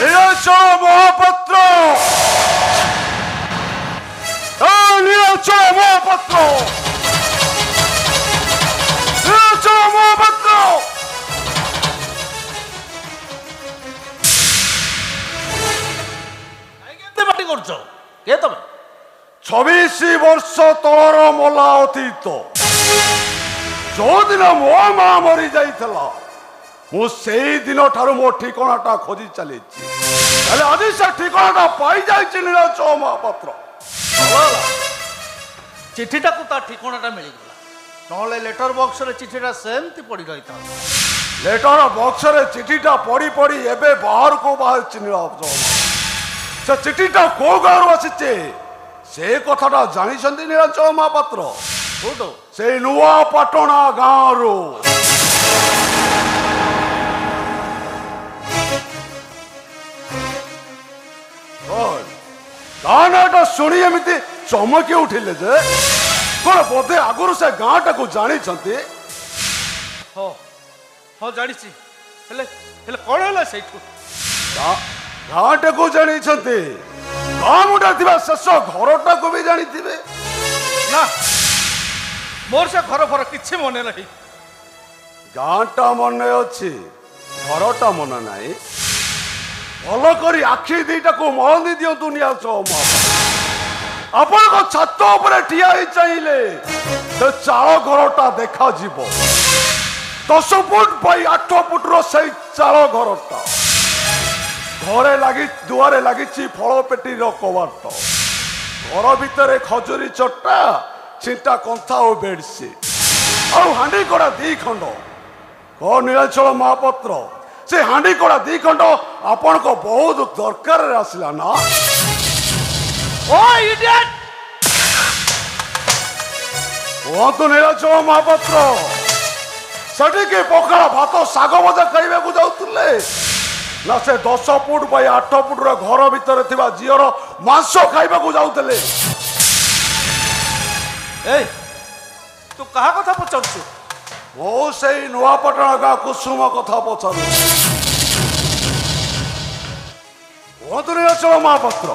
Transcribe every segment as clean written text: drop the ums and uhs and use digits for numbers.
Nilachal Mahapatra, Nilachal Mahapatra, Nilachal Mahapatra. Party করছো কে তুমি? 26 ବର୍ଷ ତଳର ମଲା ଅତୀତ, ଯୋଉଦିନ ମୋ ମା ମରି ଯାଇଥିଲା, ମୁଁ ସେଇ ଦିନ ଠାରୁ ମୋ ଠିକଣାଟା ଖୋଜି ଚାଲିଛି। ହେଲେ ଆଜି ସେ ଠିକଣାଟା ପାଇଯାଇଛି ନୀଳାଚଳ ମହାପାତ୍ର। ଚିଠିଟାକୁ ତା ଠିକଣାଟା ମିଳିଗଲା, ନହେଲେ ଲେଟର ବକ୍ସରେ ଚିଠିଟା ସେମିତି ପଡ଼ି ରହିଥାନ୍ତା। ଲେଟର ବକ୍ସରେ ଚିଠିଟା ପଡ଼ି ପଡ଼ି ଏବେ ବାହାରକୁ ବାହାରିଛି ନୀଳାଚଳ। ସେ ଚିଠିଟା କୋଉ ଗାଁରୁ ଆସିଛି ସେ କଥାଟା ଜାଣିଛନ୍ତି ନୀଳାଚଳ ମହାପାତ୍ର? କୋଉଠୁ? ସେଇ ନୂଆପାଟଣା ଗାଁରୁ। ଗାଁ ନାଁଟା ଶୁଣି ଏମିତି ଚମକି ଉଠିଲେ ଯେ କଣ ବୋଧେ ଆଗରୁ ସେ ଗାଁଟାକୁ ଜାଣିଛନ୍ତି? ହଁ ହଁ ଜାଣିଛି, ହେଲେ ହେଲେ କଣ ହେଲା ସେଇଠୁ? ଗାଁଟାକୁ ଜାଣିଛନ୍ତି, ଗାଁ ମୁଣ୍ଡରେ ଥିବା ଶେଷ ଘରଟାକୁ ବି ଜାଣିଥିବେ? ନା, ମୋର ସେ ଘର ଫର କିଛି ମନେ ନାହିଁ। ଗାଁଟା ମନେ ଅଛି, ଘରଟା ମନେ ନାହିଁ। ଭଲ କରି ଆଖି ଦିଟାକୁ ମଳନ୍ଦି ଦିଅନ୍ତୁ ନୀଳାଚଳ ମହାପାତ୍ର। ଆପଣଙ୍କ ଛାତ ଉପରେ ଠିଆ ହେଇ ଚାହିଁଲେ ସେ ଚାଳ ଘରଟା ଦେଖାଯିବ। 10 ଫୁଟ ବାଇ 8 ଫୁଟର ସେଇ ଚାଳ ଘରଟା। ଦୁଆରେ ଲାଗିଛି ଫଳ ପେଟିର କବାଟ। ଘର ଭିତରେ ଖଜୁରୀ ଚଟା, ଛିଣ୍ଟା କନ୍ଥା ଓ ବେଡସିଟ୍, ଆଉ ହାଣ୍ଡି କଡ଼ା 2 ଖଣ୍ଡ। କଣ ନୀଳାଚଳ ମହାପାତ୍ର, ସେ ହାଣ୍ଡି କଡ଼ା 2 ଖଣ୍ଡ ଆପଣଙ୍କ ବହୁତ ଦରକାରରେ ଆସିଲା ନା? ଓ ଇଡିୟଟ! କୁହନ୍ତୁ ନୀଳାଚଳ ମହାପାତ୍ର, ସେଠିକି ପଖାଳ ଭାତ ଶାଗ ଭଜା ଖାଇବାକୁ ଯାଉଥିଲେ ନା ସେ 10 ଫୁଟ ବାଇ 8 ଫୁଟର ଘର ଭିତରେ ଥିବା ଝିଅର ମାଂସ ଖାଇବାକୁ ଯାଉଥିଲେ? ଏଇ ତୁ କାହା କଥା ପଚାରୁଛୁ? ମୁଁ ସେଇ ନୂଆପାଟଣା ଗାଁ କୁସୁମ କଥା ପଚାରୁଛି। କୁହନ୍ତୁ ନୀଳାଚଳ ମହାପାତ୍ର,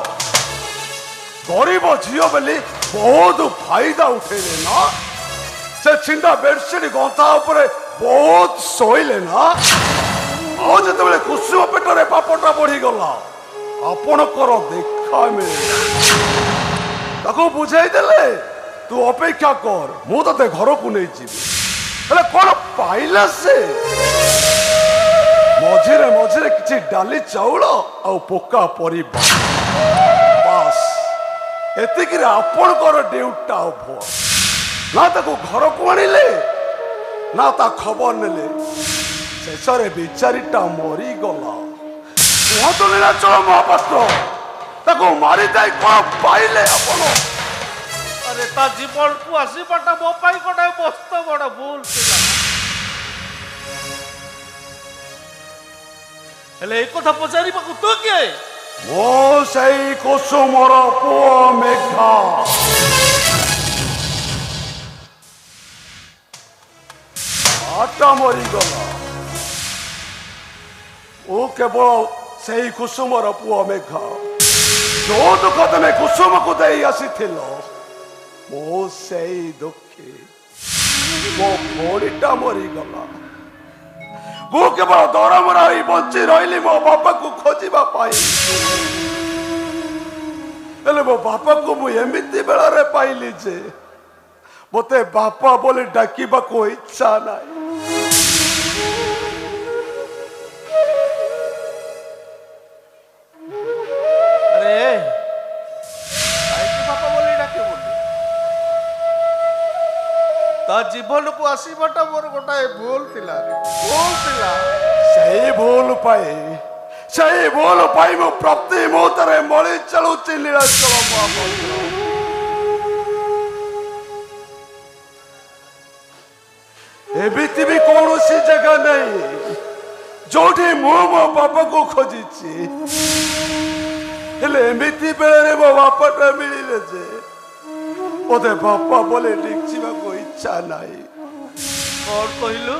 ଗରିବ ଝିଅ ବୋଲି ବହୁତ ଫାଇଦା ଉଠେଇଲେ ନା? ସେ ଛିଣ୍ଡା ବେଡସିଟ୍ ଗନ୍ଥା ଉପରେ ବହୁତ ଶୋଇଲେ ନା? ଆଉ ଯେତେବେଳେ କୁସୁମ ପେଟରେ ପାପଟା ବଢିଗଲା, ଆପଣଙ୍କର ଦେଖା ମିଳିଲା। ତାକୁ ବୁଝାଇ ଦେଲେ, ତୁ ଅପେକ୍ଷା କର, ମୁଁ ତତେ ଘରକୁ ନେଇଯିବି। ହେଲେ କଣ ପାଇଲା ସେ? ମଝିରେ ମଝିରେ କିଛି ଡାଲି ଚାଉଳ ଆଉ ପୋକା ପରିବା, ବାସ୍ ଏତିକିରେ ଆପଣଙ୍କର ଡ୍ୟୁଟିଟା ଅଭ। ନା ତାକୁ ଘରକୁ ଆଣିଲେ, ନା ତା ଖବର ନେଲେ। ଶେଷରେ ବିଚାରୀଟା ମରିଗଲା। କୁହନ୍ତୁ ନୀଳାଚଳ ମହାପାତ୍ର, ତାକୁ ମାରିଯାଇ କଣ ପାଇଲେ ଆପଣ? ଆରେ ତା ଜୀବନକୁ ଆସିବାଟା ମୋ ପାଇଁ ଗୋଟେ ମସ୍ତ ବଡ଼ ଭୁଲ ଥିଲା। ହେଲେ ଏ କଥା ପଚାରିବାକୁ ତୁ କିଏ? ମୁଁ ସେଇ କୁସୁମର ପୁଅ ମେଘା। ଆଟା ମରିଗଲା, ମୁଁ କେବଳ ସେଇ କୁସୁମର ପୁଅ ମେଘା। ଯୋଉ ଦୁଃଖ ତମେ କୁସୁମକୁ ଦେଇ ଆସିଥିଲ, ମୁଁ ସେଇ ଦୁଃଖୀ। ମୋ ଭଉଣୀଟା ମରିଗଲା, ମୁଁ କେବଳ ଦରମରା ହୋଇ ବଞ୍ଚି ରହିଲି ମୋ ବାପାକୁ ଖୋଜିବା ପାଇଁ। ହେଲେ ମୋ ବାପାକୁ ମୁଁ ଏମିତି ବେଳରେ ପାଇଲି ଯେ ମୋତେ ବାପା ବୋଲି ଡାକିବାକୁ ଇଚ୍ଛା ନାହିଁ। ଆରେ କାହିଁକି ବାପା ବୋଲି ଡାକିବୁନି? ତା ଜୀବନକୁ ଆସିବାଟା ମୋର ଗୋଟାଏ ଭୁଲ ଥିଲା, ଭୁଲ ଥିଲା। ସେଇ ଭୁଲ ପାଇଁ ମୁଁ ପ୍ରତି ମୁହୂର୍ତ୍ତରେ ମଳି ଚାଲୁଛି ନୀଳାଚଳ ମହାପାତ୍ର। ଏମିତି ବି କୌଣସି ଜାଗା ନାହିଁ ଯୋଉଠି ମୁଁ ମୋ ବାପାକୁ ଖୋଜିଛି। ହେଲେ ଏମିତି ବେଳରେ ମୋ ବାପାଟା ମିଳିଲେ ଯେ ମୋତେ ବାପା ବୋଲି ଡାକିବାକୁ ଇଚ୍ଛା ନାହିଁ। କଣ କହିଲୁ?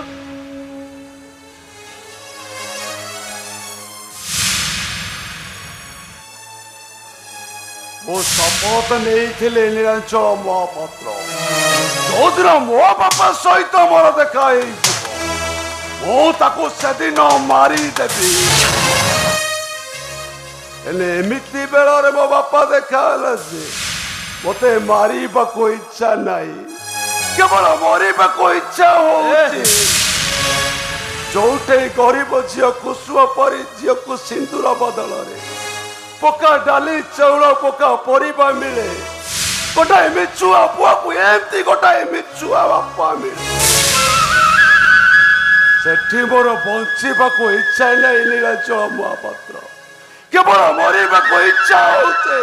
ମୁଁ ଶପଥ ନେଇଥିଲି ନୀଳାଞ୍ଚଳ ମହାପାତ୍ର, ଯୋଉଦିନ ମୋ ବାପା ସହିତ ମୋର ଦେଖା ହେଇଯିବ ମୁଁ ତାକୁ ସେଦିନ ମାରିଦେବି। ହେଲେ ଏମିତି ବେଳରେ ମୋ ବାପା ଦେଖା ହେଲା ଯେ ମତେ ମାରିବାକୁ ଇଚ୍ଛା ନାହିଁ, କେବଳ ମରିବାକୁ ଇଚ୍ଛା ହଉଛି। ଯୋଉଠି ଗରିବ ଝିଅ କୁସୁମ ପରି ଝିଅକୁ ସିନ୍ଦୁର ବଦଳରେ ପକା ଡାଲି ଚାଉଳ ପକା ପରିବା ମିଳେ, ଗୋଟାଏ ମିଛୁଆ ପୁଅକୁ ଏମିତି ଗୋଟାଏ ମିଛୁଆ ବାପା ମିଳେ। ସେଠି ମୋର ବଞ୍ଚିବାକୁ ଇଚ୍ଛା ନାହିଁ ନୀଳାଞ୍ଚଳ ମହାପାତ୍ର, କେବଳ ମରିବାକୁ ଇଚ୍ଛା ହଉଛି।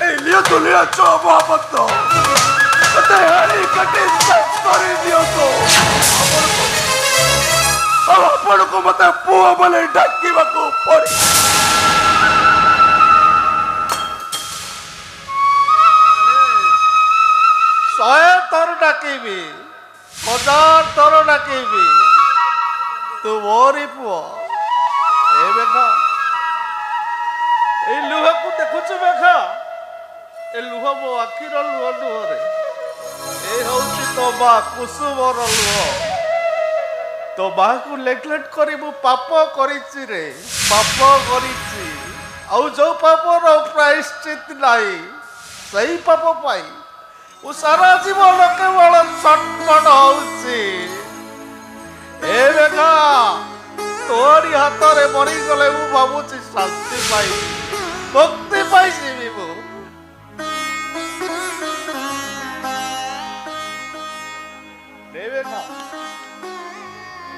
এই নিয়তো নীলাঞ্চল মহাপাত্র, মতে হাড়ি কাটি শেষ করে দিয়তো। ଆପଣଙ୍କୁ ମତେ ପୁଅ ବୋଲି ଡାକିବାକୁ ପଡି। ଶହେ ଥର ଡାକିବି, 1000 ଥର ଡାକିବି, ତୁ ମୋରି ପୁଅ। ଏ ବେଖା, ଏଇ ଲୁହକୁ ଦେଖୁଛୁ ବେଖା, ଏ ଲୁହ ମୋ ଆଖିର ଲୁହ ନୁହଁରେ, ଏ ହଉଛି ତୋ ମା କୁସୁମର ଲୁହ। ତୋ ମାକୁ ନେଗ୍ଲେକ୍ଟ କରି ମୁଁ ପାପ କରିଛି ରେ, ପାପ କରିଛି। ଆଉ ଯୋଉ ପାପର ପ୍ରାୟଶ୍ଚିତ ନାହିଁ, ସେଇ ପାପ ପାଇଁ ମୁଁ ସାରା ଜୀବନ କେବଳ ଛଟପଟ ହଉଛି। ଏ ବେଗା, ତୋରି ହାତରେ ମରିଗଲେ ମୁଁ ଭାବୁଛି ଶାନ୍ତି ପାଇବି, ମୁକ୍ତି ପାଇଯିବି ମୁଁ।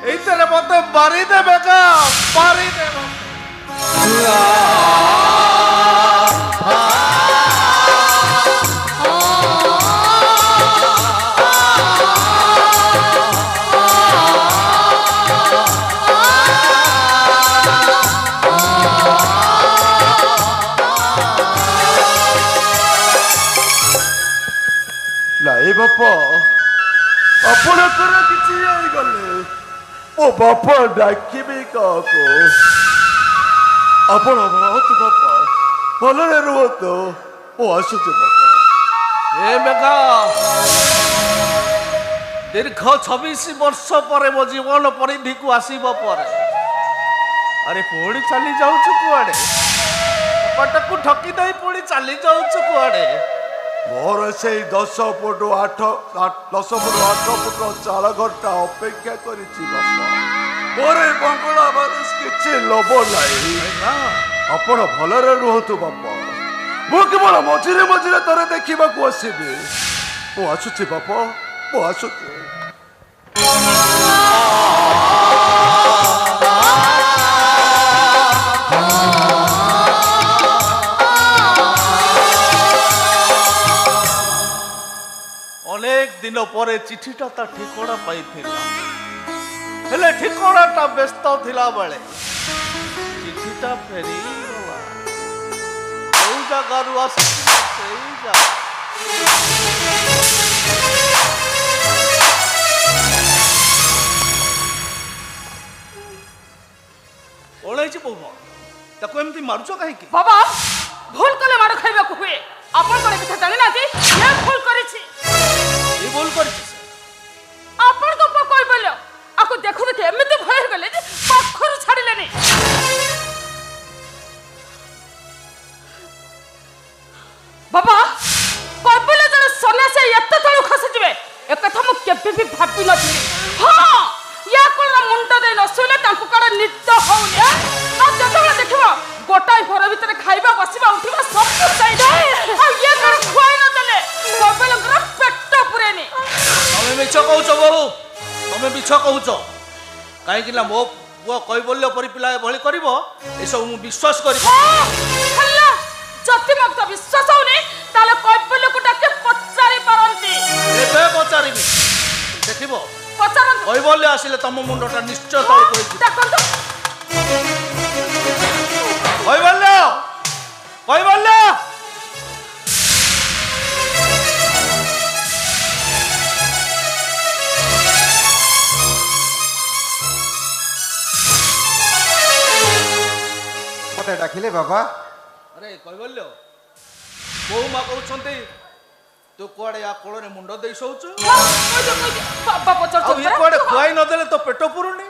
এইটারে মতে মারি দেবে গা, মারি দেবে। ନାଇଁ ବାପା, ଆପଣଙ୍କର କିଛି ହେଇଗଲେ ମୋ ବାପା ଡାକିବି କାହାକୁ? ଆପଣ ରହନ୍ତୁ ବାପା, ଭଲରେ ରୁହନ୍ତୁ, ମୁଁ ଆସୁଛି ବାପା। ଏ ବେଗା, ଦୀର୍ଘ 26 ବର୍ଷ ପରେ ମୋ ଜୀବନ ପରିଧିକୁ ଆସିବ ପରେ, ଆରେ ପୁଣି ଚାଲି ଯାଉଛୁ କୁଆଡେ? କପାଟକୁ ଠକି ଦେଇ ପୁଣି ଚାଲି ଯାଉଛୁ କୁଆଡେ? ମୋର ସେଇ 10 ଫୁଟ 8 ଫୁଟର ଚାଳ ଘରଟା ଅପେକ୍ଷା କରିଛି ବାପା। ମୋର ଏ ବଙ୍ଗଳା ବାରସ କିଛି ଲୋଭ ନାହିଁ। ଆପଣ ଭଲରେ ରୁହନ୍ତୁ ବାପା, ମୁଁ କେବଳ ମଝିରେ ମଝିରେ ଥରେ ଦେଖିବାକୁ ଆସିବି। ମୁଁ ଆସୁଛି ବାପା, ମୁଁ ଆସୁଛି। ଅନେକ ଦିନ ପରେ ଚିଠିଟା ତା ଠିକଣା ପାଇଥିଲା, ହେଲେ ଠିକଣାଟା ବ୍ୟସ୍ତ ଥିଲା ବେଳେ ଚିଠିଟା ଫେରିଗଲା। ଯୋଉ ଜାଗାରୁ ଆସିଥିଲା ସେଇ ଜାଗା। କଣ ହେଇଛି ବୋଉ, ତାକୁ ଏମିତି ମାରୁଛ କାହିଁକି? ବାବା, ଭୁଲ କଲେ ମାଡ଼ ଖାଇବାକୁ ହୁଏ। ଆପଣ କଣ କଥା ଜାଣିନାହାନ୍ତି? ଏ ଭୁଲ କରିଛି। ଏ ଭୁଲ କରିଛି ସେ? ଆପଣଙ୍କ ପୁଅ କହିପାରିଲ, ଆକୁ ଦେଖୁ ଦେଖି ଏମିତି ଭୟ ହେଇଗଲେ ଯେ ପାଖରୁ ଛାଡ଼ିଲେନି। ବାବା, କହିପାରିଲ ଜଣେ ସନ୍ୟାସୀ ଏତେ ତଳୁ ଖସିଯିବେ, ଏକଥା ମୁଁ କେବେ ବି ଭାବି ନଥିଲି। ହଁ, ୟା କଣ ମୁଣ୍ଡ ଦେଇ ନ ଶୋଇଲେ ତାଙ୍କୁ କଣ ନିଦ ହଉନି? ଆଉ ଯେତେବେଳେ ଦେଖିବ ଗୋଟାଏ ଘର ଭିତରେ ଖାଇବା ବସିବା ଉଠିବା ସବୁ ସେଇଟା। ଆଉ ଇଏ କଣ ଖୁଆଇ ନଦେଲେ କହିପାରିଲଙ୍କର ପେଟ ପୁରେନି। ତମେ ମିଛ କହୁଛ ବୋଉ, ତମେ ମିଛ କହୁଛ। କାହିଁକି ନା ମୋ ପୁଅ କୈବଲ୍ୟ ପରି ପିଲା ଭଳି କରିବ, ଏସବୁ ମୁଁ ବିଶ୍ୱାସ କରିବି। ହେଲା, ଯଦି ମତେ ବିଶ୍ୱାସ ହଉନି ତାହେଲେ କୈବଲ୍ୟକୁ ଡାକି ପଚାରି ପାରନ୍ତି। ଏବେ ପଚାରିବି, ଦେଖିବ ପଚାରନ୍ତୁ। କୈବଲ୍ୟ ଆସିଲେ ତମ ମୁଣ୍ଡଟା ନିଶ୍ଚୟ ତଳକୁ ହେଇଯିବ। ଦେଖନ୍ତୁ, କୈବଲ୍ୟ, କୈବଲ୍ୟ। মতে ডাকিলে বাবা? আরে কৈবল্য বউ মা কହୁଛନ୍ତି ତୁ କୁଆଡେ ୟା କୋଳରେ ମୁଣ୍ଡ ଦେଇ ଶୋଉଛୁ ବାବା ଆଉ ଇଏ ପଚାରୁଛନ୍ତି କୁଆଡେ ଖୁଆଇ ନଦେଲେ ତ ପେଟ ପୁରୁନି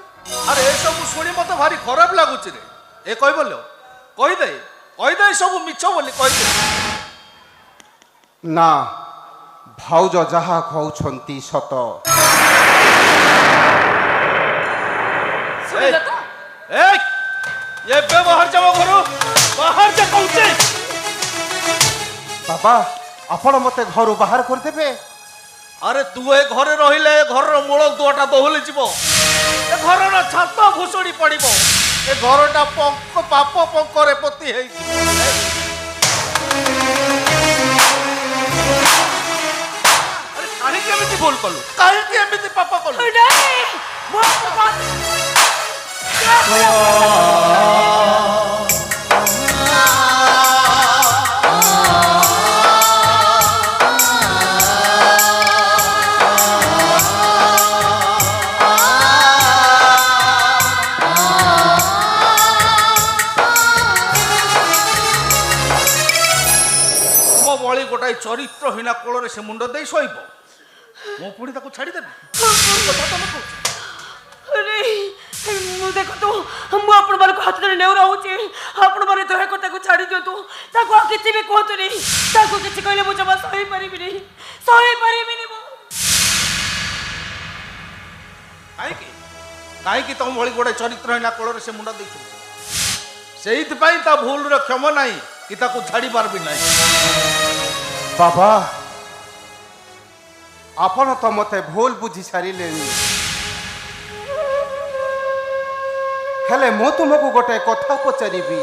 ଆରେ ଏସବୁ ଶୁଣି ମତେ ଭାରି ଖରାପ ଲାଗୁଛି ରେ ଏ କହିବଲ୍ୟ କହିଦେ କହିଦେ ସବୁ ମିଛ ବୋଲି କହିଦେ ନା, ଭାଉଜ ଯାହା କହୁଛନ୍ତି ସତ। ଶୁଣିଲେ ତ এই ଏବେ ବାହାର ଯାଅ ଘରୁ ବାହାର ଯା କହୁଛି ବାବା, ଆପଣ ମତେ ଘରୁ ବାହାର କରିଦେବେ? ଆରେ ତୁ ଏ ଘରେ ରହିଲେ ଏ ଘରର ମୂଳ ଦୁଆଟା ଦୋହଲି ଯିବ ଏ ଘରର ଛାତ ଭୁଷୁଡି ପଡିବ ଏ ଘରଟା ପାପ ପଙ୍କରେ ପୋତି ହେଇଯିବ ଆରେ କାହିଁକି ଏମିତି ଭୁଲ କଲୁ କାହିଁକି ଏମିତି ପାପ କଲୁ ନାଇଁ, ମୋ ବାବା ମୋ ଭଳି ଗୋଟାଏ ଚରିତ୍ରହୀନା କୋଳରେ ସେ ମୁଣ୍ଡ ଦେଇ ଶୋଇବ ମୁଁ ପୁଣି ତାକୁ ଛାଡ଼ିଦେବି କଥା ତମେ କହୁଛ ଆରେ ମୁଁ ଦେଖନ୍ତୁ ମୁଁ ଆପଣମାନଙ୍କୁ ହାତ ଧରି ନେଉ ରହୁଛି ଆପଣମାନେ ଦୟାକରି ତାକୁ ଛାଡ଼ି ଦିଅନ୍ତୁ ତାକୁ ଆଉ କିଛି ବି କୁହନ୍ତୁନି ତାକୁ କିଛି କହିଲେ ମୁଁ ଜମା ସହିପାରିବିନି ମୁଁ କାହିଁକି କାହିଁକି ତମ ଭଳି ଗୋଟେ ଚରିତ୍ରହୀନା କୋଳରେ ସେ ମୁଣ୍ଡ ଦେଇଛୁ ସେଇଥିପାଇଁ ତା ଭୁଲର କ୍ଷମା ନାହିଁ କି ତାକୁ ଛାଡ଼ି ପାରିବି ନାହିଁ ବାବା, ଆପଣ ତ ମତେ ଭୁଲ ବୁଝି ସାରିଲେଣି। ହେଲେ ମୁଁ ତୁମକୁ ଗୋଟେ କଥା ପଚାରିବି,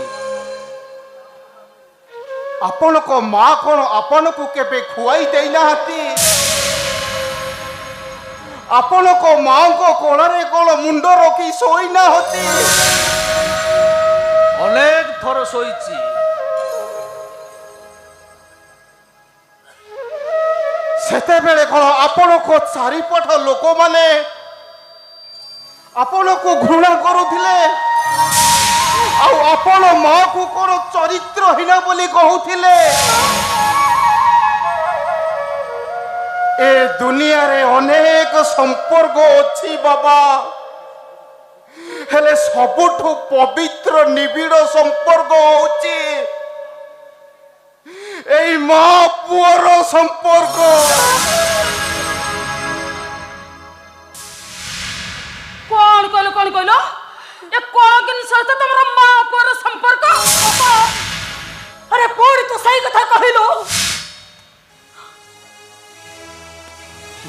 ଆପଣଙ୍କ ମା କଣ ଆପଣଙ୍କୁ କେବେ ଖୁଆଇ ଦେଇନାହାନ୍ତି? ଆପଣଙ୍କ ମାଙ୍କ କୋଳରେ କଣ ମୁଣ୍ଡ ରଖି ଶୋଇନାହାନ୍ତି? ଅନେକ ଥର ଶୋଇଛି ସେତେବେଳେ କଣ ଆପଣଙ୍କ ଚାରିପଟ ଲୋକମାନେ ଆପଣଙ୍କୁ ଘୃଣା କରୁଥିଲେ ଆଉ ଆପଣ ମାକୁ କଣ ଚରିତ୍ରହୀନ ବୋଲି କହୁଥିଲେ? ଏ ଦୁନିଆରେ ଅନେକ ସମ୍ପର୍କ ଅଛି ବାବା, ହେଲେ ସବୁଠୁ ପବିତ୍ର ନିବିଡ଼ ସମ୍ପର୍କ ହଉଛି এই মা পুয়ার সম্পর্ক। କଣ କହିଲ ଏ କଣ ଜିନିଷ ଅଛି ତମର ମା ପୁଅର ସମ୍ପର୍କ ଆରେ ପୁଣି ତୁ ସେଇ କଥା କହିଲୁ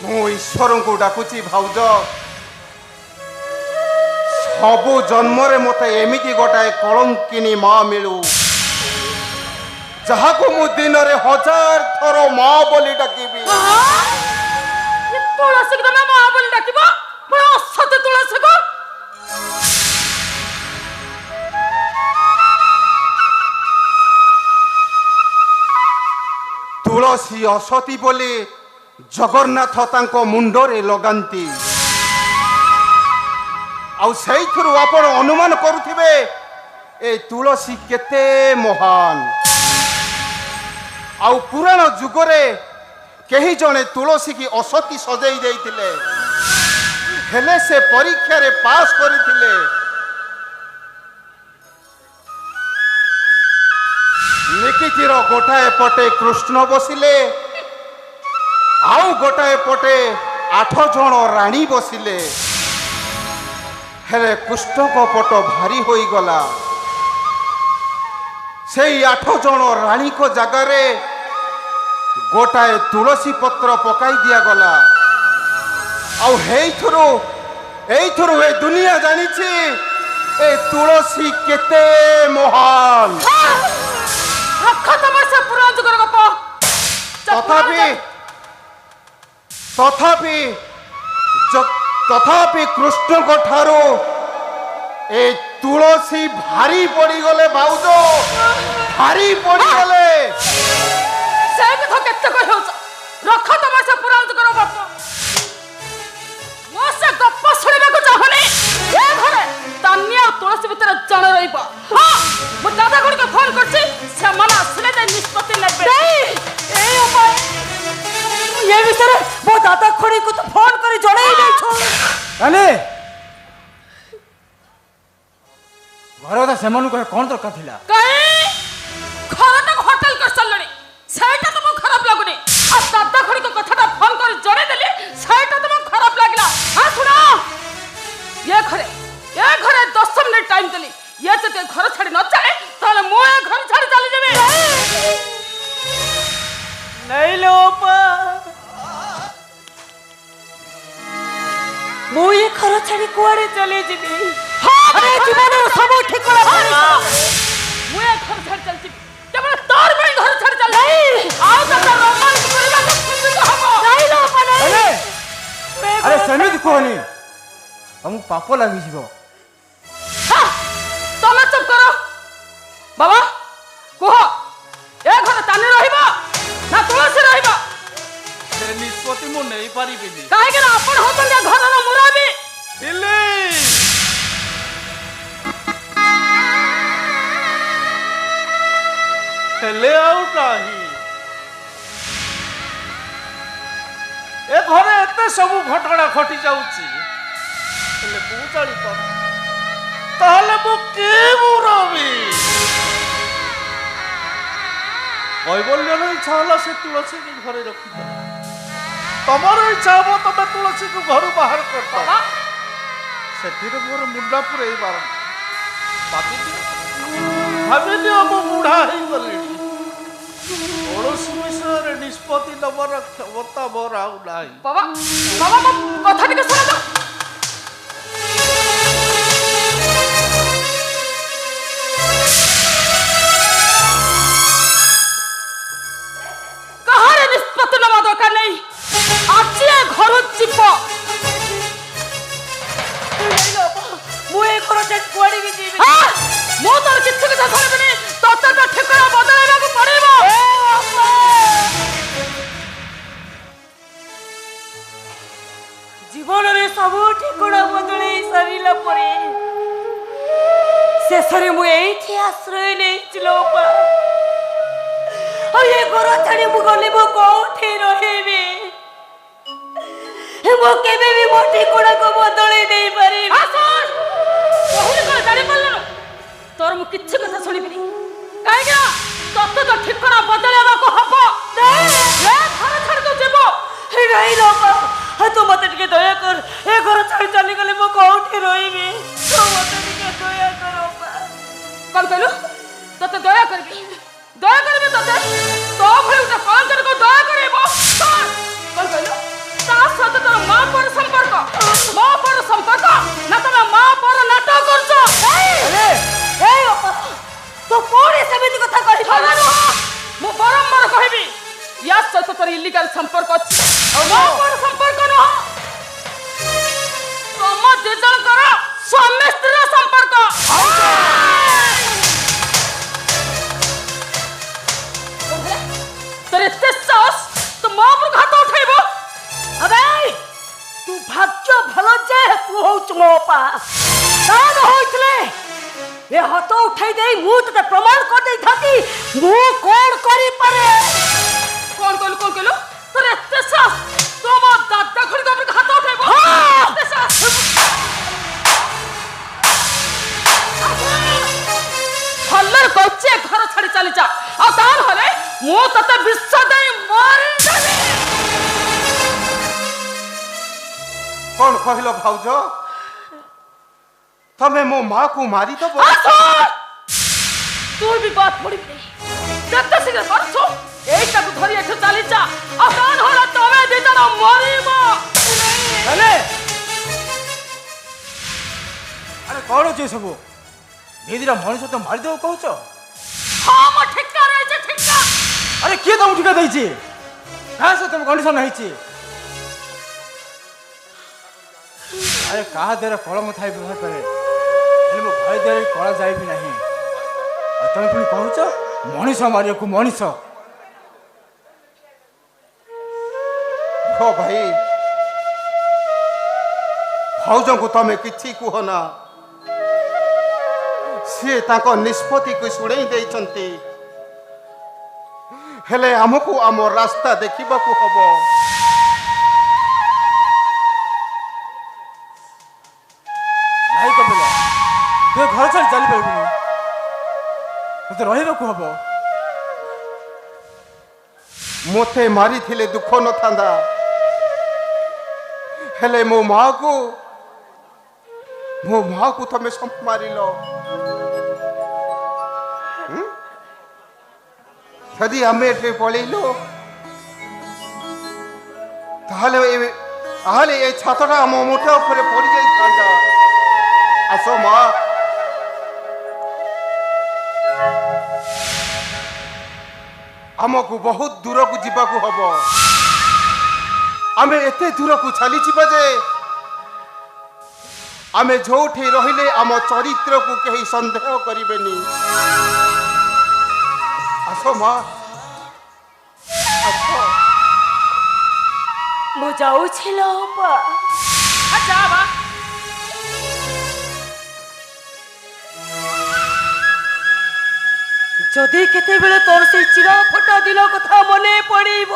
ମୁଁ ଈଶ୍ୱରଙ୍କୁ ଡାକୁଛି ଭାଉଜ, ସବୁ ଜନ୍ମରେ ମତେ ଏମିତି ଗୋଟାଏ କଳଙ୍କିନୀ ମା ମିଳୁ ଯାହାକୁ ମୁଁ ଦିନରେ 1000 ଥର ମା ବୋଲି ଡାକିବି। ତୁଳସୀକୁ ତମେ ମା ବୋଲି ଡାକିବ ପୁଣି ଅସତ୍ୟ ତୁଳସୀକୁ ତୁଳସୀ ଅସତୀ ବୋଲି ଜଗନ୍ନାଥ ତାଙ୍କ ମୁଣ୍ଡରେ ଲଗାନ୍ତି ଆଉ ସେଇଥିରୁ ଆପଣ ଅନୁମାନ କରୁଥିବେ ଏ ତୁଳସୀ କେତେ ମହାନ। ଆଉ ପୁରାଣ ଯୁଗରେ କେହି ଜଣେ ତୁଳସୀ କି ଅସତୀ ସଜେଇ ଦେଇଥିଲେ, ହେଲେ ସେ ପରୀକ୍ଷାରେ ପାସ୍ କରିଥିଲେ। ନିକିତିର ଗୋଟାଏ ପଟେ କୃଷ୍ଣ ବସିଲେ ଆଉ ଗୋଟାଏ ପଟେ 8 ଜଣ ରାଣୀ ବସିଲେ, ହେଲେ କୃଷ୍ଣଙ୍କ ପଟ ଭାରି ହୋଇଗଲା। ସେଇ 8 ଜଣ ରାଣୀଙ୍କ ଜାଗାରେ ଗୋଟାଏ ତୁଳସୀ ପତ୍ର ପକାଇ ଦିଆଗଲା ଆଉ ଏଇଥିରୁ ଏ ଦୁନିଆ ଜାଣିଛି ଏ ତୁଳସୀ କେତେ ମହାନ। ତଥାପି କୃଷ୍ଣଙ୍କ ଠାରୁ ଏ ତୁଳସୀ ଭାରି ପଡ଼ିଗଲେ ଭାଉଜ, ଭାରି ପଡ଼ିଗଲେ। ସେ କଥା କେତେ କହିଉଛ ରଖ ତମ ସେ ପୁରାଣ ଯୁଗର ଗପ ମୁଁ ସେ ଗପ ଶୁଣିବାକୁ ଚାହୁଁନି। ଏ ଘରେ ତାନିଆ ଆଉ ତୁଳସୀ ଭିତରେ ଜଣେ ରହିବ। ହଁ ମୁଁ ଦାଦା भौणी को तो फोन कर जड़े ତାହେଲେ ଘର କଥା ସେମାନଙ୍କୁ କ'ଣ ଦରକାର ଥିଲା? ଘରଟା ହୋଟେଲ କରି ସାରିଲଣି ସେଇଟା ତ ମୁଁ ଖରାପ ଲାଗୁନି ଆଉ ଦାଦା ଖୁଡିଙ୍କ କଥାଟା ଫୋନ କରି ଜଣେଇ ଦେଲି ସେଇଟା ତ ମୁଁ ଖରାପ ଲାଗିଲା। ହଁ ଶୁଣ ଏ ଘରେ 10 ମିନିଟ୍ ଟାଇମ୍ ଦେଲି ଇଏ ଯଦି ଘର ଛାଡ଼ି ନ ଚାଲେ ତାହେଲେ ମୁଁ ଏ ଘର ଛାଡ଼ି ଚାଲିଯିବି। नहीं लो मु ये घर छाड़ी कुआड़े चले जीवी अरे जीवन सब ठिकड़ा मु ए घर छाड़ी चल जीवी केवल तोर में घर छाड़ी चल नहीं आओ दादा रोमांस करबा को सुबिधा हबो नहीं लो अरे अरे सेमिति कहनी हमु पाप लागि जीवो। हां तमे चुप करो बाबा कहो ए घर ताने रहिबा ना तुलसी रहिबा ସେ ନିଷ୍ପତ୍ତି ମୁଁ ନେଇପାରିବିନି। କାହିଁକି ନା ଆପଣ ହଉଛନ୍ତି ଘରର ମୁରବୀ। ହେଲେ ଆଉ ନାହିଁ ଏ ଘରେ ଏତେ ସବୁ ଘଟଣା ଘଟି ଯାଉଛି ହେଲେ ମୁଁ ଜାଣିପାରୁ ତାହେଲେ ମୁଁ କି ମୁରବି? କୈବଲ୍ୟର ଇଚ୍ଛା ହେଲା ସେ ତୁଳସୀକୁ ଘରେ ରଖିଦେଲା ତମର ଇଚ୍ଛା ହବ ତମେ ତୁଳସୀକୁ ଘରୁ ବାହାର କରିଦବ ସେଥିରେ ମୋର ମୁଣ୍ଡା ପୁରେଇ ପାରନ୍ତି ଭାବିଦିଅ ମୁଁ ବୁଢା ହେଇଗଲିଣି କୌଣସି ବିଷୟରେ ନିଷ୍ପତ୍ତି ନେବାର କ୍ଷମତା ମୋର ଆଉ ନାହିଁ। ବାବା ବାବା ମୋ କଥା ଟିକେ ଶୁଣନ୍ତୁ। କାହାର ନିଷ୍ପତ୍ତି ନେବା ଦରକାର ନାହିଁ ଆଜି ଏ ଘରୁ ଯିବ। मु ये घर छाड़ी कुआड़े भी जीवी ମୁଁ ତୋର କିଛି କଥା ଶୁଣିବିନି ତୋତେ ତ ଠିକଣା ବଦଳାଇବାକୁ ପଡିବ। जीवन रे सब ठिकड़ा बदले सारिला परे शेषरे मु एठी आश्रय नहीं चिलो पा ये घर छाड़ी मु गले मु कोठे रहिबे मु केबे भी मो ठिकड़ा को बदले नहीं पारे। କହିଲି କଣ ଜାଣିପାରିଲୁ ତୋର ମୁଁ କିଛି କଥା ଶୁଣିବିନି କାହିଁକି ନା ତୋତେ ତ ଠିକଣା ବଦଳାଇବାକୁ ହବ। ଏ ଘର ଛାଡ଼ି ତୁ ଯିବ नहीं लो पा तो मत टिके दया कर ए घर छाड़ी चली गले मु कोठे रहिबे तो मत टिके दया करो पा। କଣ କହିଲୁ ତୋତେ ଦୟା କରିବି ତୋତେ ତୋ ଭଳି ଗୋଟେ କଳଙ୍କର ଦୟା କରିବ କଣ କହିଲୁ ତା ସହିତ ତୋର ମା ପର ସମ୍ପର୍କ ନା ତମେ ମା ପର ନାଟକ କରୁଛ। तो कोड़े समिति कथा कहि ମୁଁ ବାରମ୍ବାର କହିବି ୟା ସହିତ ତୋର ଇଲିଗାଲ ସମ୍ପର୍କ ଅଛି ଆଉ ମୋ ପର ସମ୍ପର୍କ ନୁହଁ ତମ ଦି ଜଣଙ୍କର ସ୍ୱାମୀ ସ୍ତ୍ରୀର ସମ୍ପର୍କ। ତୋର ଏତେ ସାହସ ତୁ ମୋ ଉପରକୁ ହାତ ଉଠେଇବ? अबे तू भाग्य भलो जे तू होच मो पा दान होइतले ए हाथ उठाई दे मु तते प्रमाण कर दे थाती मु कोन करी पारे। कौन कहलु तोर एते साहस तो मो दादा खड़ी उपरକୁ ହାତ ଉଠେଇବ? एते साहस हल्लर कौचे घर छाड़ी चली जा आ तार हले मु तते विश्व देई मारी देबी। कौन कहलो भाउज तमे मो माँ को मारी दबो? तू भी बात पड़ी कते शीघ्र करछो एटा को धरी एठो चली जा आ तार हले तमे दी जण मरिबो। अरे कौन अच्छे सब दीदीरा मनीष तो मारिदेव कौच? हां म ठिका रहे जे ठिका। अरे किए तुम ठिका देछि कहाँ से तुम कंडीशन है? अरे कहा देर कलम थाई व्यवहार करे मो भाई देर कला जाए भी नहीं तुम पुणी कहूच मनीष मारिया को मनीष। हो भाई भाउज को तमे किछि कुह ना सी ताको निष्पत्ति को सुड़ई देइचंती हेले हमको आम रास्ता देखा हब ତୁ ଘର ଛାଡ଼ି ଚାଲିପାରିବୁନି, ତତେ ରହିବାକୁ ହବ। ମୋତେ ମାରିଥିଲେ ଦୁଃଖ ନଥାନ୍ତା, ହେଲେ ମୋ ମାଆକୁ ତମେ ମାରିଲ। ଯଦି ଆମେ ଏଠି ପଳେଇଲୁ ତାହେଲେ ଏ ଛାତଟା ଆମ ମୁଣ୍ଡ ଉପରେ ପଡ଼ିଯାଇଥାନ୍ତା। ଆସ ମା, ଆମକୁ ବହୁତ ଦୂରକୁ ଯିବାକୁ ହବ। ଆମେ ଏତେ ଦୂରକୁ ଚାଲିଯିବା ଯେ ଆମେ ଯୋଉଠି ରହିଲେ ଆମ ଚରିତ୍ରକୁ କେହି ସନ୍ଦେହ କରିବେନି। ଆସ ମା, ଆସ। ମୁଁ ଯାଉଛି ଲୋ ଅପା। ଯା ବା। ଯଦି କେତେବେଳେ ତୋର ସେଇ ଚିର ଫଟା ଦିନ କଥା ମନେ ପଡ଼ିବ,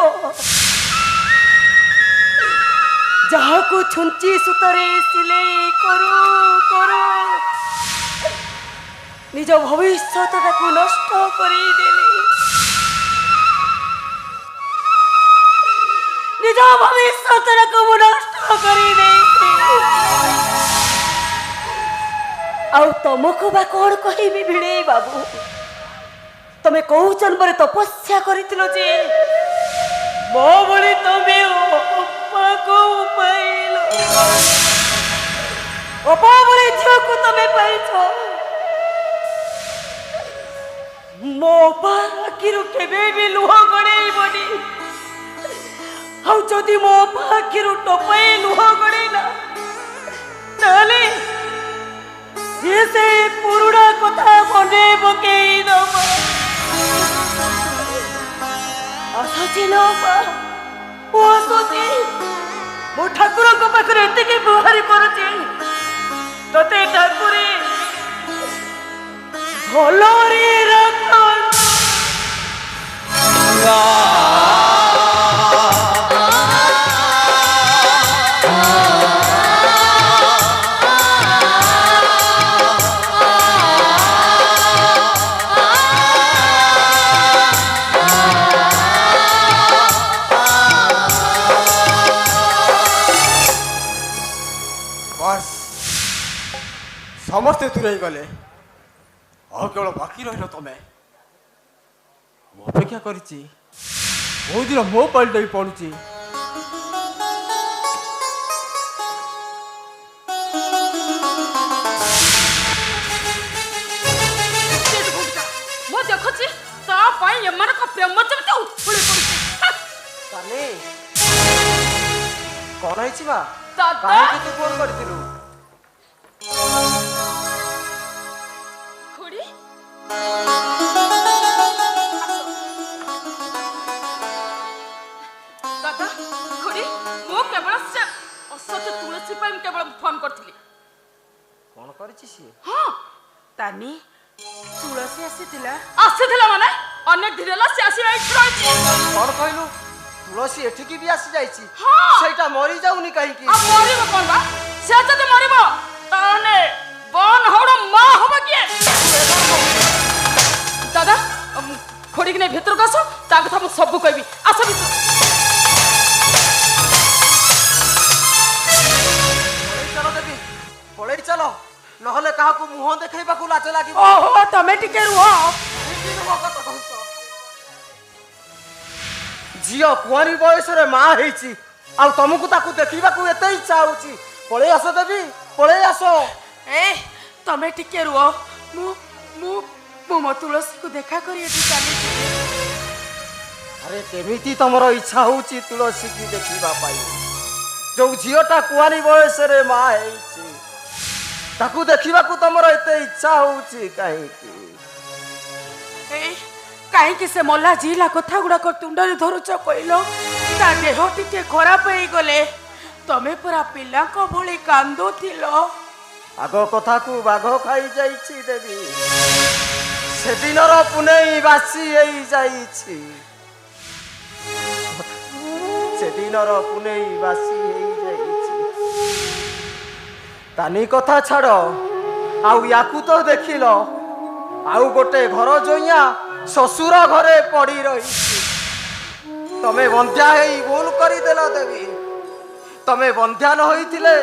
ଯାହାକୁ ଛୁଞ୍ଚି ସୂତାରେ ସିଲେଇ କରୁ କରୁ ନିଜ ଭବିଷ୍ୟତଟାକୁ ନଷ୍ଟ କରିଦେଲି, ନିଜ ଭବିଷ୍ୟତଟାକୁ ମୁଁ ନଷ୍ଟ କରିଦେଇଛି। ଆଉ ତମକୁ ବା କ'ଣ କହିବି ଭିଣେଇ ବାବୁ? ତମେ କୋଉ ଜନ୍ମରେ ତପସ୍ୟା କରିଥିଲ ଯେ ମୋ ଭଳି ତମେ ଅପାକୁ ପାଇଲ, ଅପା ଭଳି ଝିଅକୁ ତମେ ପାଇଛ। ମୋ ଅପା ଆଖିରୁ କେବେ ବି ଲୁହ ଗଡ଼େଇବନି। ଆଉ ଯଦି ମୋ ଅପା ଆଖିରୁ ଟୋପାଏ ଲୁହ ଗଡ଼େଇଲା ତାହେଲେ ସେ ପୁରୁଣା କଥା ମନେ ପକେଇ ଦବ। ଆସୁଛି ଲୋ ଅପା, ମୁଁ ଆସୁଛି। ମୁଁ ଠାକୁରଙ୍କ ପାଖରେ ଏତିକି ଗୁହାରି କରୁଛି, ତତେ ଠାକୁରେ ଭଲରେ ରଖ। ସମସ୍ତେ ଦୂରେଇ ଗଲେ, ଆଉ କେବଳ ବାକି ରହିଲ ତମେ। ମୁଁ ଅପେକ୍ଷା କରିଛି, ବହୁତ ଦିନ ମୋ ପାଳିଟା ବି ପଡୁଛି। ମୁଁ ଦେଖୁଛି ତା ପାଇଁ ଏମାନଙ୍କ ପ୍ରେମ ଯେମିତି ଉଛୁଳି ପଡୁଛି। କ'ଣ ହେଇଛି ମା? ଦାଦା କାହିଁକି ତୁ ଫୋନ କରିଥିଲୁ? ଖୁଡି ଦାଦା ଖୁଡି, ମୁଁ କେବଳ ସେ ଅସତ୍ୟ ତୁଳସୀ ପାଇଁ କେବଳ ଫୋନ କରିଥିଲି। କ'ଣ କରିଛି ସିଏ? ହଁ, ତାନି ତୁଳସୀ ଆସିଥିଲା। ଆସିଥିଲା ମାନେ ଅନେକ ଦିନ ହେଲା ସେ ଆସି ଏଇଠି ରହିଛି। କ'ଣ କହିଲୁ? ତୁଳସୀ ଏଠିକି ବି ଆସି ଯାଇଛି? ହଁ। ସେଇଟା ମରି ଯାଉନି କାହିଁକି? ଆଉ ମରିବ କ'ଣ ବା? ସେ ଯଦି ମରିବ ତାହେଲେ ବନ ହଉଡ ମା ହବ କିଏ? ଦାଦା ଖୋଡ଼ିକି ନେଇ ଭିତରକୁ ଆସ, ତା କଥା ମୁଁ ସବୁ କହିବି। ଆସ ଭିତର। ପଳେଇ ଚାଲ ଦେବୀ, ପଳେଇ ଚାଲ, ନହେଲେ କାହାକୁ ମୁହଁ ଦେଖେଇବାକୁ ଲାଜ ଲାଗିବ। ଓହୋ, ତମେ ଟିକେ ରୁହ। ଝିଅ କୁଆରୀ ବୟସରେ ମା ହେଇଛି, ଆଉ ତମକୁ ତାକୁ ଦେଖିବାକୁ ଏତେ ଇଚ୍ଛା ହଉଛି। ପଳେଇ ଆସ ଦେବୀ, ପଳେଇ ଆସ। ତମେ ଟିକେ ରୁହ। ମୁଁ ମୋ ତୁଳସୀକୁ ଦେଖା କରି ଏଠି ଚାଲିଛି। ଆରେ କେମିତି ତମର ଇଚ୍ଛା ହଉଛି ତୁଳସୀକି ଦେଖିବା ପାଇଁ? ଯୋଉ ଝିଅଟା କୁଆରୀ ବୟସରେ ମା ହେଇଛି ତାକୁ ଦେଖିବାକୁ ତମର ଏତେ ଇଚ୍ଛା ହଉଛି କାହିଁକି? କାହିଁକି ସେ ମଲା ଜିଲା କଥା ଗୁଡାକ ତୁଣ୍ଡରେ ଧରୁଛ କହିଲ? ତା ଦେହ ଟିକେ ଖରାପ ହେଇଗଲେ ତମେ ପୁରା ପିଲାଙ୍କ ଭଳି କାନ୍ଦୁଥିଲ। ଆଗ କଥାକୁ ବାଘ ଖାଇଯାଇଛି ଦେବୀ। ସେଦିନର ପୁନେଇ ବାସି ହେଇଯାଇଛି। ସେଦିନର ପୁନେଇ ବାସି ହେଇଯାଇଛି। ତାନି କଥା ଛାଡ଼, आउ याकू तो देखिल आउ गोटे घर जोइया शशुर घरे पड़ी रही तमे बंध्या हेई भूल करदेल देवी तमे बंध्या न होइथिले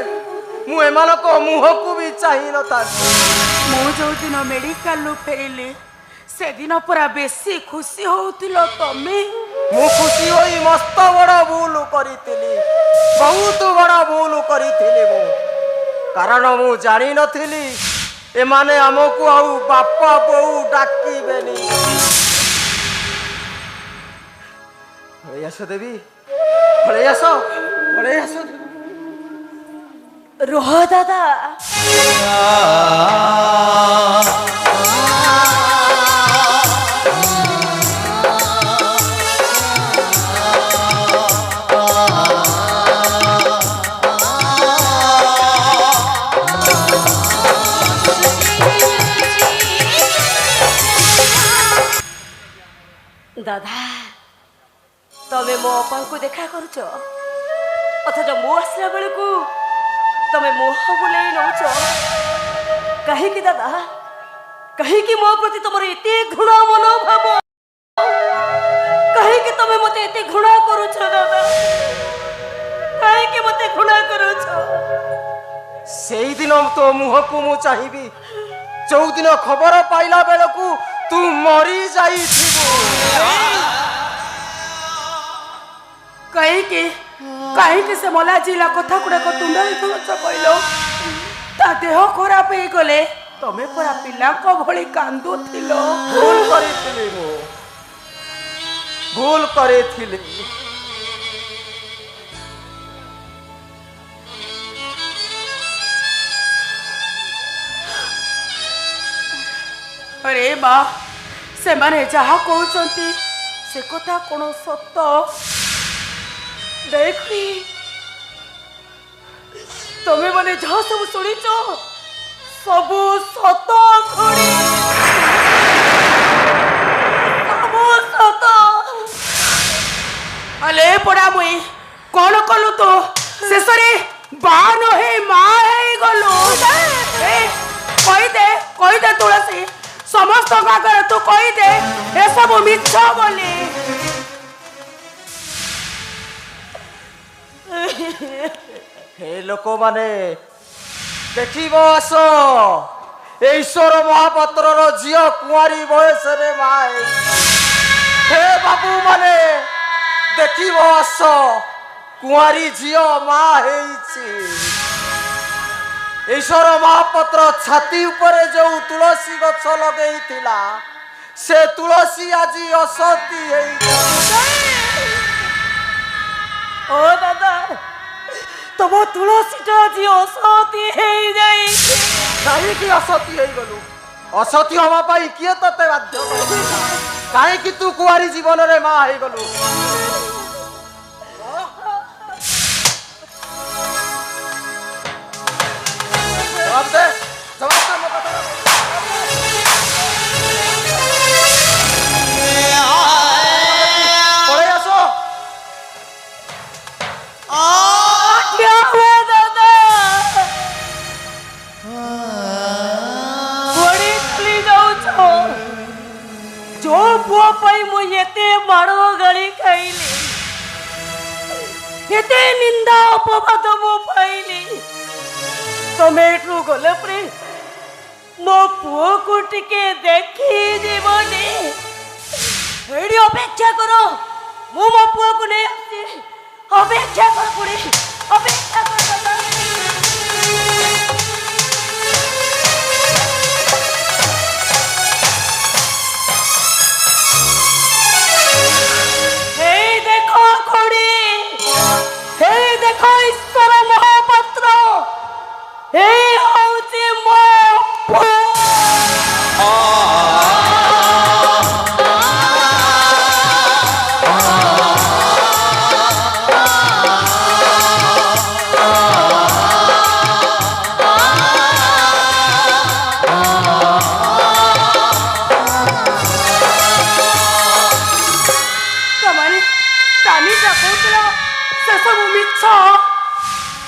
मु एमानक मुह को भी चाहि न ताली मु जो दिन मेडिकल फेरिली से दिन पूरा बेसी खुशी होउतिलो तमे मु खुशी होई मस्त बड़ भूल करिथिली बहुत बड़ भूल करिथिली मु कारण मु जानि नथिली एमाने हमकु आउ बापा बोऊ डाकिबेनी पळेयासो देवी पळेयासो रोह दादा दादा तमे मो अपा को देखा करुच अथच मो आसला बेल को तमे मोह बुले नौच कहीं दादा कहीं मो प्रति तुम एते घृणा मनोभाव कहीं तमे मते एते घृणा करुच दादा कहीं मते घृणा करुच सेई दिन तो मुह को मु चाहिबी जो दिन खबर पाइला बेल को तू मरी जाइथिबो कहीं से मला जिला कथा गुड़ाक तुंडे कहल ता देह खराब हो गले तमे पूरा पिला भली कांदु भूल करे अरे बा से माने जहा कहउचंती से कथा कोन सत्य देखी तमे माने जहा सब सुनिच सब सत खड़ी सब सत अले पड़ा मुई कौन कलु तो शेषरे बान हे माँ हे गलु कही दे तुलसी समस्त आगे तू कही दे ए सब मिछ बोली हे लोक माने देखिब आस ईश्वर महापात्र झील कुआरी बयस रे माए हे बाबू माने देखिब आस कुआरी झील माँ ईश्वर महापात्र छाती उपरे जो तुलसी गछ लगे से तुलसी आज असती ओ दादा तुम तुलसी आज असती कहीं असती गलु असती हवा पाई किए तते बाध्य कहीं तू कुआरी जीवन रे माँ हो गलु जवाब दे मो कथा पड़े आसो क्या हुआ दादा बड़ी चली जाऊ जो पुआ पाई मु एते मारो गाड़ी खाइली एते निंदा अपवाद मु पाइली तमे एठू गले परे मो पुओ को टिके देखी जीवनी एडी अपेक्षा करो मु मो पुओ को नहीं आसी अपेक्षा कर पुरी अपेक्षा कर दादा हे देखो खोड़ी हे देखो ईश्वर महापात्र हे हौची मो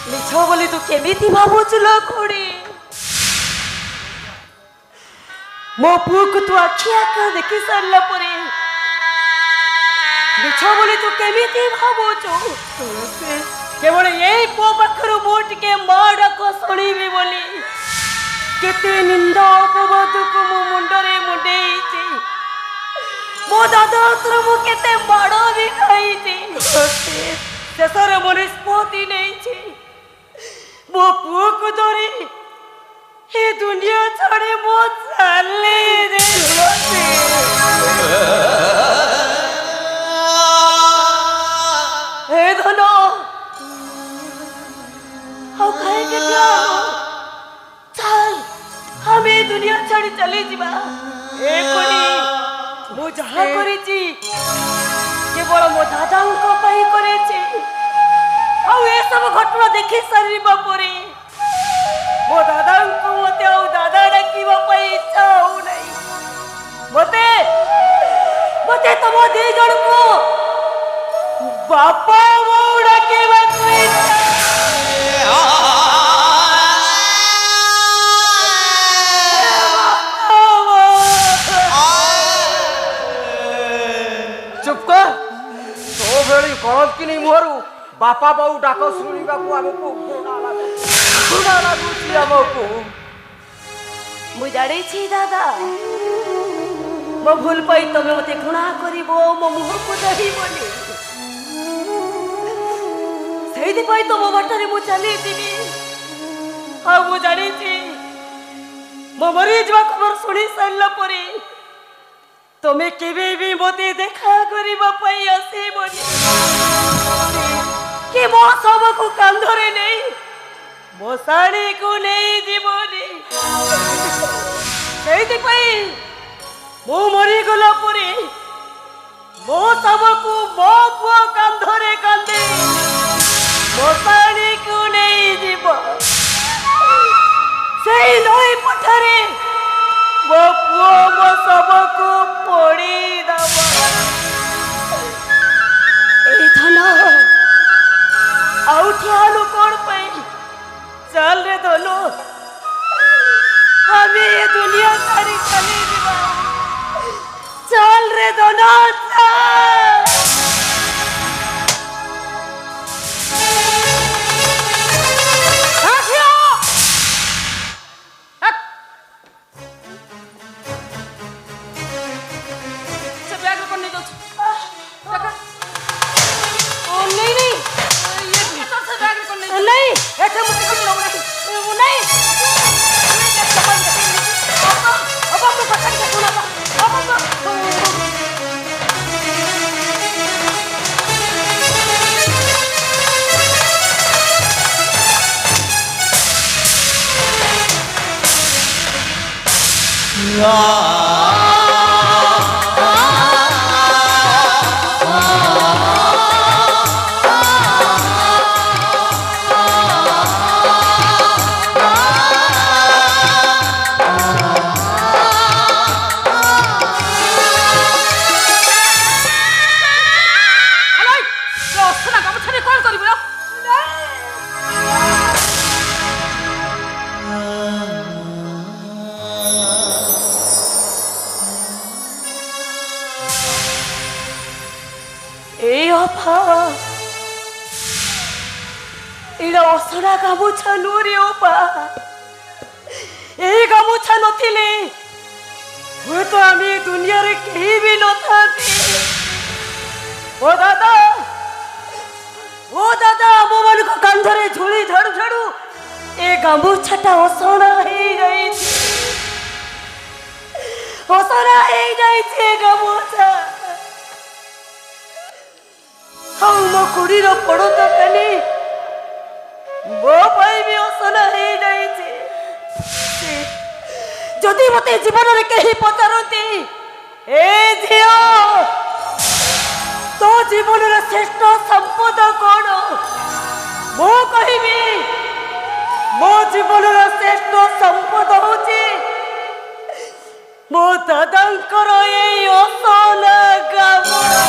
मिछ बोली तू केमिति भाबुचुल खोड़ी ମୋ ପୁଅକୁ ତୁ ଆଖି ଆଖି ଦେଖି ସାରିଲା ପରେ ମିଛ ବୋଲି ତୁ କେମିତି ଭାବୁଛୁ? କେବଳ ଏଇ ପୁଅ ପାଖରୁ ମୁଁ ଟିକେ ମା ଡାକ ଶୁଣିବି ବୋଲି କେତେ ନିନ୍ଦା ଅପବାଦକୁ ମୋ ମୁଣ୍ଡରେ ମୁଣ୍ଡେଇଛି। ମୋ ଦାଦା ହାତରୁ ମୁଁ କେତେ ମାଡ଼ ବି ଖାଇଛି। ଶେଷରେ ମୁଁ ନିଷ୍ପତ୍ତି ନେଇଛି ମୋ ପୁଅକୁ ଧରି ଏ ଦୁନିଆ ଛାଡ଼ି ମୁଁ ଚାଲିଯିବି। हे धनो ଆଉ ଖାଇके ଦିଅ ଚାଲ ଆମେ ଦୁନିଆ ଛାଡ଼ି ଚାଲି ଯିବା। ମୁଁ ଯାହା କରିଛି କେବଳ ମୋ ଦାଦାଙ୍କ ପାଇଁ କରିଛି। ଆଉ ଏସବୁ ଘଟଣା ଦେଖି ସାରିବା ପରେ ମୋ ଦାଦାଙ୍କୁ ମତେ ଆଉ ଦାଦା ଡାକିବା ପାଇଁ ଇଚ୍ଛା ହଉନାହିଁ। ମତେ ତମ ଦି ଜଣକୁ ବାପା ବୋଉ ଡାକିବାକୁ ଇଚ୍ଛା। ଚୁପ କର। ତୋ ଭଳି କଳଙ୍କିନି ମୁହଁରୁ ବାପା ବୋଉ ଡାକ ଶୁଣିବାକୁ ଆମକୁ ଘୃଣା ଲାଗୁଛି ଆମକୁ। ମୁଁ ଜାଣିଛି ଦାଦା ମୋ ଭୁଲ ପାଇଁ ତମେ ମତେ ଘୃଣା କରିବ, ମୋ ମୁହଁକୁ ଧରିବନି। ସେଇଥିପାଇଁ ତ ମୋ ବାଟରେ ମୁଁ ଚାଲିଯିବି। ଆଉ ମୁଁ ଜାଣିଛି ମୋ ମରିଯିବା ଖବର ଶୁଣି ସାରିଲା ପରେ ତମେ କେବେ ବି ମତେ ଦେଖା କରିବା ପାଇଁ ଆସିବନି କି ମୋ ଶବକୁ କାନ୍ଧରେ ନେଇ ମୋ ଶାଢ଼ୀକୁ ନେଇଯିବନି। ସେଇଥିପାଇଁ ମୁଁ ମରିଗଲା ପରେ ମୋ ଶବକୁ ମୋ ପୁଅ କାନ୍ଧରେ କାନ୍ଧି ମୋ ଶାଢ଼ୀକୁ ନେଇଯିବ। ସେଇ ନଈ ପଠାରେ ମୋ ପୁଅ ମୋ ଶବକୁ ପୋଡ଼ିଦବ। ଏ ଧନ ଆଉ ଠିଆଲୁ କଣ ପାଇଁ? ଚାଲ ରେ ଧନ ଆମେ ଏ ଦୁନିଆ ଛାଡ଼ି ଚାଲିଯିବା। ଚାଲ ରେ ଧନ ଏଇଟା ଅସନା ଗାମୁଛା ନୁହଁରେ ଅପା। ଏଇ ଗାମୁଛା ନଥିଲେ ହୁଏତ ଆମେ ଦୁନିଆରେ କେହି ବି ନଥାନ୍ତି। ଓ ଦାଦା ଆମ ମାନଙ୍କ କାନ୍ଧରେ ଝୁଳି ଝାଡୁ ଝାଡୁ ଏ ଗାମୁଛାଟା ଅସନା ହେଇଯାଇଛି। ଅସନା ହେଇଯାଇଛି ଏ ଗାମୁଛା। ଆଉ ମୋ କୁଡ଼ିର ପଡୋତା କାନି ମୋ ପାଇଁ ବି ଅସନା ହେଇଯାଇଛି। ଯଦି ମତେ ଜୀବନରେ କେହି ପଚାରନ୍ତି ଏ ଝିଅ ତୋ ଜୀବନର ଶ୍ରେଷ୍ଠ ସମ୍ପଦ କଣ, ମୁଁ କହିବି ମୋ ଜୀବନର ଶ୍ରେଷ୍ଠ ସମ୍ପଦ ହଉଛି ମୋ ଦାଦାଙ୍କର ଏଇ ଅସନା ଗାମୁଛା।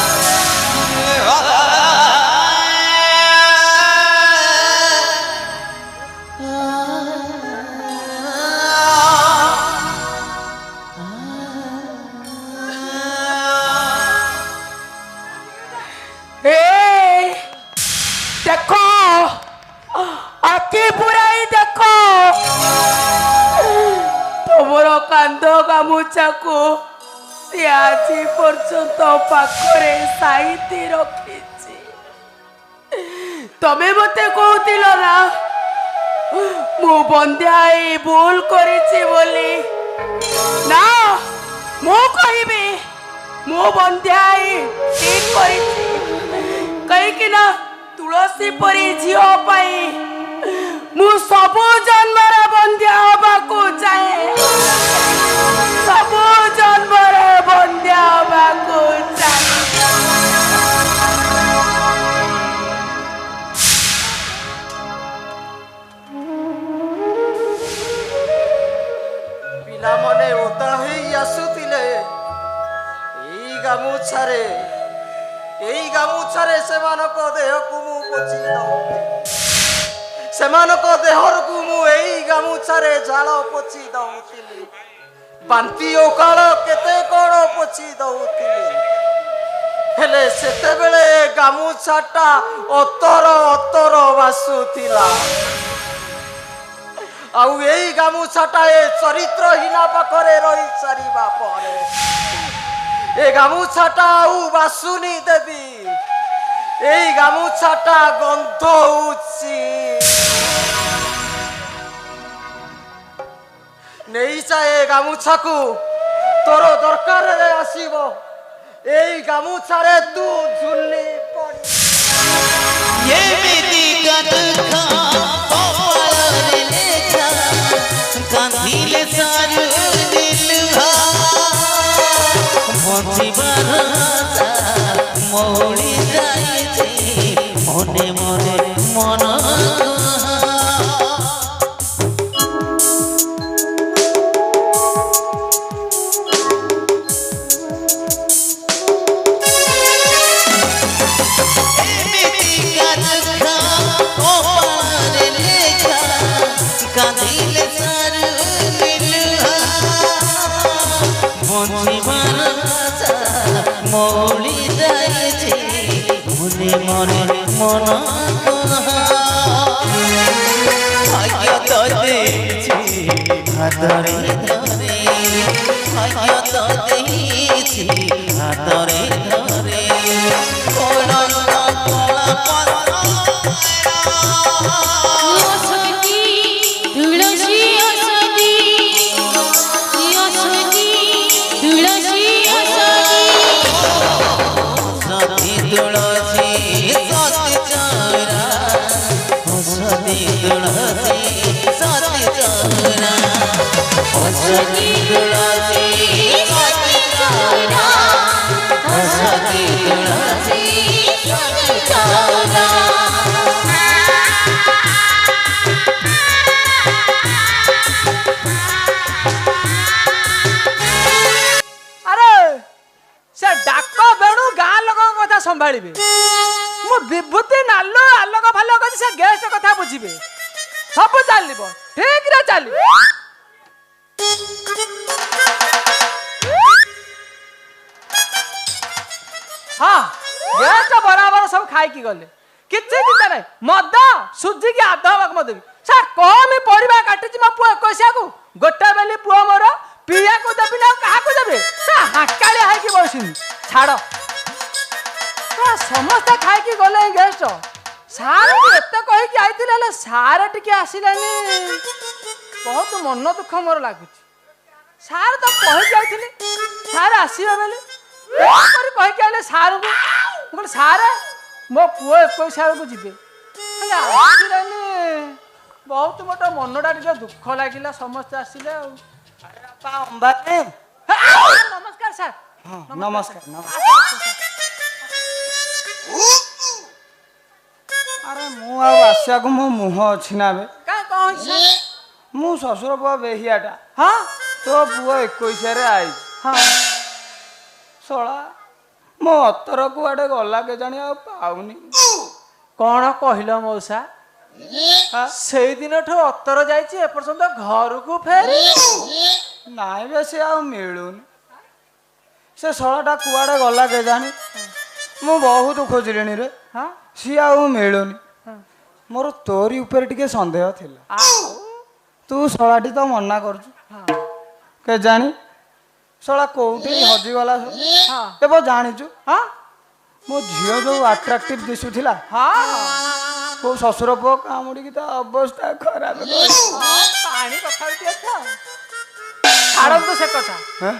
ବାନ୍ଧ ଗାମୁଛାକୁ ଆଜି ପର୍ଯ୍ୟନ୍ତ ପାଖରେ ସାଇତି ରଖିଛି। ତମେ ମତେ କହୁଥିଲ ନା ମୁଁ ବନ୍ଧ୍ୟାଇ ଭୁଲ କରିଛି ବୋଲି। ନା ମୁଁ କହିବି ମୁଁ ବନ୍ଧ୍ୟାଇ ଠିକ କରିଛି, କାହିଁକି ନା ତୁଳସୀ ପରି ଝିଅ ପାଇଁ ମୁଁ ସବୁ ଜନ୍ମରେ ବନ୍ଧ୍ୟା ହବାକୁ ଚାହେଁ, ସବୁ ଜନ୍ମରେ ବନ୍ଧ୍ୟା ହବାକୁ ଚାହେଁ। ପିଲାମାନେ ଓଦା ହେଇ ଆସୁଥିଲେ ଏଇ ଗାମୁଛାରେ ସେମାନଙ୍କ ଦେହକୁ ମୁଁ ପୋଛି ଦଉଥିଲି, ସେମାନଙ୍କ ଦେହକୁ ମୁଁ ଏଇ ଗାମୁଛାରେ ଝାଳ ପୋଛି ଦଉଥିଲି, ବାନ୍ତି ଓକାଳ କେତେ କଣ ପୋଛି ଦଉଥିଲି। ହେଲେ ସେତେବେଳେ ଗାମୁଛାଟା ଅତର ଅତର ବାସୁଥିଲା। ଆଉ ଏଇ ଗାମୁଛାଟା ଏ ଚରିତ୍ରହୀନା ପାଖରେ ରହି ସାରିବା ପରେ ଏ ଗାମୁଛାଟା ଆଉ ବାସୁନି ଦେବୀ, এই গামুছাটা গন্ধ হচ্ছে। নেই চায় গামুছাকু তোর দরকারে আসিব, এই গামুছারে তু ঝুলি পড়ি। এমিতি কথা কপালে লেখা কাঁদিলে সারু দিলহা বঞ্চিবার মৌলি যাইছে মনে মনে মন কাঁদিলে সারু দিলহা বঞ্চিবার মৌলি যাইছে মনে মনে মন ভাগ্য তো দেখছি হাতরে ধরে, ভাগ্য তো দেখছি হাতরে ধরে কলঙ্ক কলা পত্র संभाळिबे मु विभूति नालो आलोक फालोक से गेस्ट कथा बुझिबे सब चलिबो ठीक रे चलिबो। हाँ गेस्ट बराबर सब खाई की गले किछि चिंता नहीं, मद सुजी की आधा भाग मद सा कम परिबा काटिछि मो पुआ कोसिया को गोटा बेली पुआ मोर पिया को देबी ना काहा को देबे सा हाकाले हाई की बसिनी छाड़ समस्त खाई की गले गेस्ट सार एत कहीकि आई सार टिके आसिलानी बहुत मन दुख मोर लगुच सार तो कहीकि आई सार आसवे बोली कहीकि आए सार को सार मो पुओ 21 को जीवे आसिलानी बहुत मोट मनटा टे दुख लगिला समस्त आसिले नमस्कार सार। नमस्कार नमस्कार। अरे मु आसिया को मो मुह अच्छी ना बे का कौन मु ससुर पुआ बेहियाटा। हाँ तो पुआ 21 रे आई। हाँ सोला मो अतर कुआडे गला के जानी आ पाउनी कौन कहल मौसा से दिन अतर जाइए एपर्यंत घर को फेरी नाई बे से आ मिलूनी से सोलाटा कुआडे गला के जानी मु बहुत खोजलिनी रे। हाँ सी आ मिलूनी मोर तोरी ऊपर टिके संदेह थिला तू शलाटी तो मना करछु କେଜାଣି ଶଳା କୋଉଠି ହଜିଗଲା ହଁ ଏବେ ଜାଣିଛୁ ହଁ ମୋ ଝିଅ ଯୋଉ ଆଟ୍ରାକ୍ଟିଭ ଦିଶୁଥିଲା ହଁ କୋଉ ଶ୍ୱଶୁର ପୁଅ କାମୁଡ଼ିକି ତା ଅବସ୍ଥା ଖରାପ କରିଛି। ପାଣି କଥା ଟିକେ ଛାଡ଼ନ୍ତୁ ସେ କଥା ହେଁ?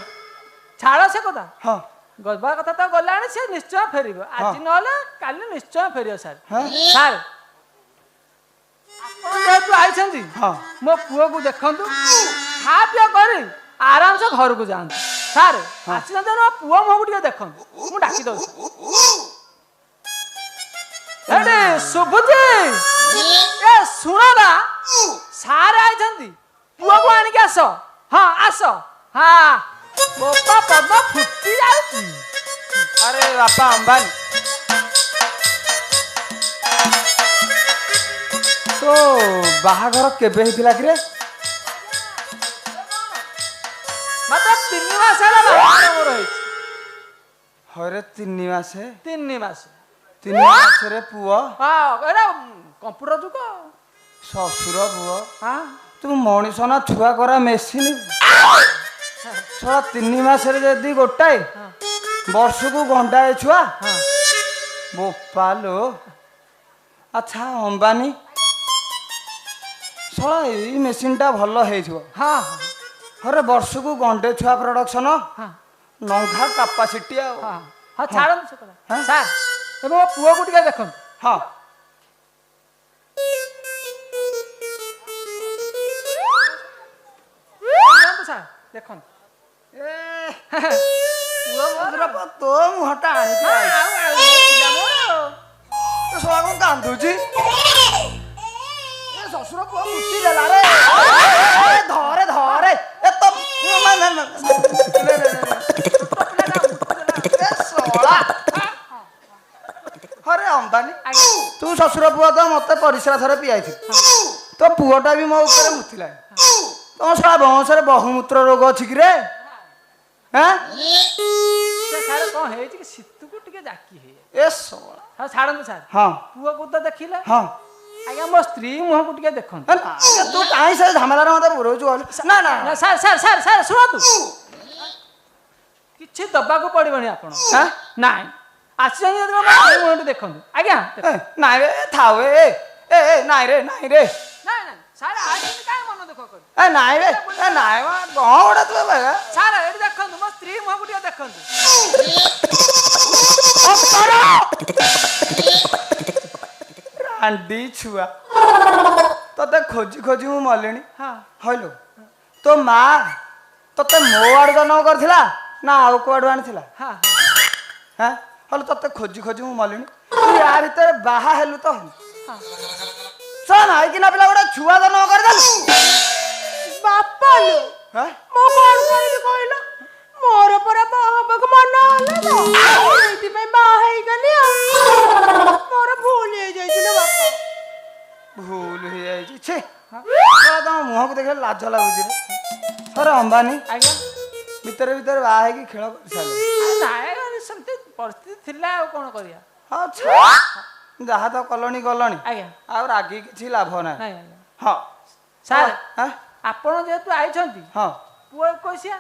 ଛାଡ଼ ସେ କଥା ହଁ ଗବା କଥା ତ ଗଲାଣି ସେ ନିଶ୍ଚୟ ଫେରିବ ଆଜି ନହେଲେ କାଲି ନିଶ୍ଚୟ ଫେରିବ ସାର୍ ହଁ ସାର୍ ଆପଣ ଯେହେତୁ ଆଇଛନ୍ତି ହଁ ମୋ ପୁଅକୁ ଦେଖନ୍ତୁ ଖା ପିଆ କରି ଆରାମସେ ଘରକୁ ଯାଆନ୍ତୁ ସାର୍ ଆସିଛନ୍ତି ମୋ ପୁଅ ମୁହଁକୁ ଟିକେ ଦେଖନ୍ତୁ ମୁଁ ଡାକି ଦଉଛି ଏଠି ଶୁଭୁଛି ଏ ଶୁଣ ନା ସାର୍ ଆଇଛନ୍ତି ପୁଅକୁ ଆଣିକି ଆସ ହଁ ଆସ ହଁ ବୋପା ପଦ ଫୁଟି ଯାଉଛି ଆରେ ବାପା ଅମ୍ବାନୀ ତୋ ବାହାଘର କେବେ ହେଇଥିଲା କିରେ? ମାତ୍ର 3 ମାସ ହେଲା ବାହାଘର ମୋର ହେଇଛି ହରେ 3 ମାସେ 3 ମାସ 3 ମାସରେ ପୁଅ ହଁ ଏଇଟା କମ୍ପ୍ୟୁଟର ଯୁଗ ଶ୍ୱଶୁର ପୁଅ ହଁ ତୁ ମଣିଷ ନା ଛୁଆ କରା ମେସିନ୍ ଶଳା 3 ମାସରେ ଯଦି ଗୋଟାଏ ବର୍ଷକୁ ଗଣ୍ଡାଏ ଛୁଆ ହଁ ବୋପାଲୋ ଆଚ୍ଛା ଅମ୍ବାନୀ ଶଳା ଏଇ ମେସିନ୍ଟା ଭଲ ହେଇଥିବ ହଁ ହରେ ବର୍ଷକୁ ଗଣ୍ଡେ ଛୁଆ ପ୍ରଡକ୍ସନ ହଁ ନଙ୍ଗା କାପାସିଟି ଆଉ ହଁ ହଁ ଛାଡ଼ନ୍ତୁ ସେ କଥା ହଁ? ସାର୍ ଏବେ ମୋ ପୁଅକୁ ଟିକେ ଦେଖନ୍ତୁ ହଁ ଦେଖନ୍ତୁ ସାର୍ ଦେଖନ୍ତୁ ପୁଅ ମନ୍ଦିର ତୋ ମୁହଁଟା ଆଣିକି ଆଇଛି। ଆଉ ପିଲା ମୋର ଏ ଶଳା କଣ କାନ୍ଦୁଛି? ଏ ଶ୍ୱଶୁର ପୁଅ ମୁତି ଦେଲା ରେ ଏ ଧରେ ଧରେ ଏ ତ ଏ ଶଳା ହରେ ଅମ୍ବାନୀ ତୁ ଶ୍ୱଶୁର ପୁଅ ତ ମତେ ପରିସ୍ରା ଥରେ ପିଆଇଥିଲୁ ତୋ ପୁଅଟା ବି ମୋ ଉପରେ ମୁତିଲା ତମ ଶଳା ବଂଶରେ ବହୁମୂତ୍ର ରୋଗ ଅଛି କି ରେ? ହଁ ସେ ସାର୍ କ'ଣ ହେଇଛି କି ଶୀତକୁ ଟିକେ ଜାକି ହେଇଯାଏ ଏ ଶଳା ହଁ ଛାଡ଼ନ୍ତୁ ସାର୍ ହଁ ପୁଅକୁ ତ ଦେଖିଲେ ହଁ ଆଜ୍ଞା ମୋ ସ୍ତ୍ରୀ ମୁହଁକୁ ଟିକେ ଦେଖନ୍ତୁ ଏ ନା, ତୁ କାହିଁ ସେ ଝାମେଲାରେ ମତେ ପୁରଉଛୁ କହିଲୁ? ନା ନା ନା, ସାର୍ ସାର୍ ସାର୍ ସାର୍ ଶୁଣନ୍ତୁ କିଛି ଦବାକୁ ପଡ଼ିବନି ଆପଣ ହଁ? ନାଇଁ ଆସିଛନ୍ତି ଯେତେବେଳେ ମୋ ସ୍ତ୍ରୀ ମୁହଁକୁ ଦେଖନ୍ତୁ ଆଜ୍ଞା ଏ, ନାଇଁ ରେ ଥାଉ ଏ ନାଇଁ ରେ ନାଇଁ ନାଇଁ ସାର୍ ଆଇଛନ୍ତି କାହିଁ ମନ ଦୁଃଖ କରି ଏ ନାଇଁ ରେ ଏ ନାଇଁ ମ କଣ ଗୋଟେ ତୁ ବାଗା ସାର୍ ଏଠି ଦେଖନ୍ତୁ ମୋ ସ୍ତ୍ରୀ ମୁହଁକୁ ଟିକେ ଦେଖନ୍ତୁ ରାଣ୍ଡି ଛୁଆ ତତେ ଖୋଜି ଖୋଜି ମୁଁ ମଲିଣି ହଁ ହଇଲୁ ତୋ ମା ତତେ ମୋ ଆଡୁ ଜନ୍ମ କରିଥିଲା ନା ଆଉ କୁଆଡୁ ଆଣିଥିଲା ହଁ ହଁ ହଲ ତତେ ଖୋଜି ଖୋଜି ମୁଁ ମଲିଣି ତୁ ୟା ଭିତରେ ବାହା ହେଲୁ ତ ଶୁଣ ନାଇକିନା ପିଲା ଗୋଟେ ଛୁଆ ଜନ୍ମ କରିଦେଲୁ ବାପା ଲୋ ହଁ ମୁଁ କଣ କରିବି କହିଲ ମୋର ପରା ବାହା ହବାକୁ ମନ ହେଲା ତ ସେଇଥିପାଇଁ ବାହା ହେଇଗଲି ଆଉ ମୋର ଭୁଲ ହେଇଯାଇଛି ଲୋ ବାପା ଭୁଲ ହେଇଯାଇଛି ଛେ ତମ ମୁହଁକୁ ଦେଖିଲେ ଲାଜ ଲାଗୁଛି ରେ ଥରେ ଅମ୍ବାନୀ ଆଜ୍ଞା ଭିତରେ ଭିତରେ ବାହା ହେଇକି ଖେଳ କରିସାରିଲେ ନାଇଁ ସେମିତି ପରିସ୍ଥିତି ଥିଲା ଆଉ କ'ଣ କରିବା ହଁ ଯାହା ତ କଲଣି ଗଲଣି ଆଜ୍ଞା ଆଉ ରାଗି କିଛି ଲାଭ ନାହିଁ ନାଇଁ ଆଜ୍ଞା ହଁ ସାର୍ ହଁ ଆପଣ ଯେହେତୁ ଆଇଛନ୍ତି ହଁ ପୁଅ 21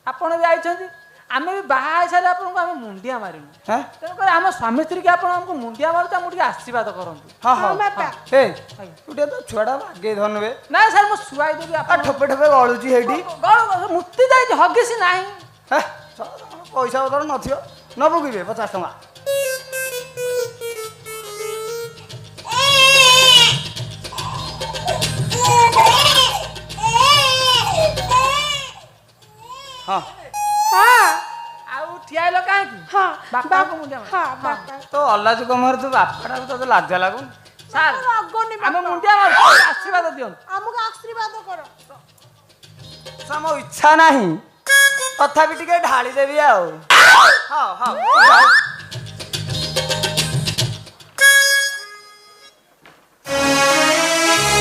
ଆପଣ ବି ଆଇଛନ୍ତି ଆମେ ବି ବାହା ହେଇସାରିଲେ ଆପଣଙ୍କୁ ଆମେ ମୁଣ୍ଡିଆ ମାରିନୁ ହଁ ତେଣୁକରି ଆମ ସ୍ୱାମୀ ସ୍ତ୍ରୀକି ଆପଣ ଆମକୁ ମୁଣ୍ଡିଆ ମାରୁଛୁ ଆମକୁ ଟିକେ ଆଶୀର୍ବାଦ କରନ୍ତୁ ହଁ ହଁ ବାପା ଏ ତୁ ଟିକେ ତ ଛୁଆଟା ବାଗେଇ ଧନୁବେ ନାଇଁ ସାର୍ ମୁଁ ଶୁଆଇ ଦେବି ଆଉ ଆପଣ ଠୋପେ ଠୋପେ ଗଳୁଛି ହେଇଠି ମୁକ୍ତି ଯାଇଛି ହଗିସି ନାହିଁ ହେ, ପଇସା ପତ୍ର ନଥିବ ନବୁ କିବେ 50 ଟଙ୍କା ହଁ ଆଉ ଠିଆ ହେଲ କାହିଁକି ହଁ ବାପାଙ୍କୁ ମୁଣ୍ଡିଆ ମାର ହଁ ବାପା ତ ଅଲାଜୁ କମରେ ତୁ ବାପାଟାକୁ ତତେ ଲାଜ ଲାଗୁନି ସାର୍ ରାଗନି ଆମେ ବାପା ମୁଣ୍ଡିଆ ମାରୁଛୁ ଆଶୀର୍ବାଦ ଦିଅନ୍ତୁ ଆମକୁ ଆଶୀର୍ବାଦ କର ମୋ ଇଚ୍ଛା ନାହିଁ ତଥାପି ଟିକେ ଢାଳି ଦେବି ଆଉ ହଁ ହଁ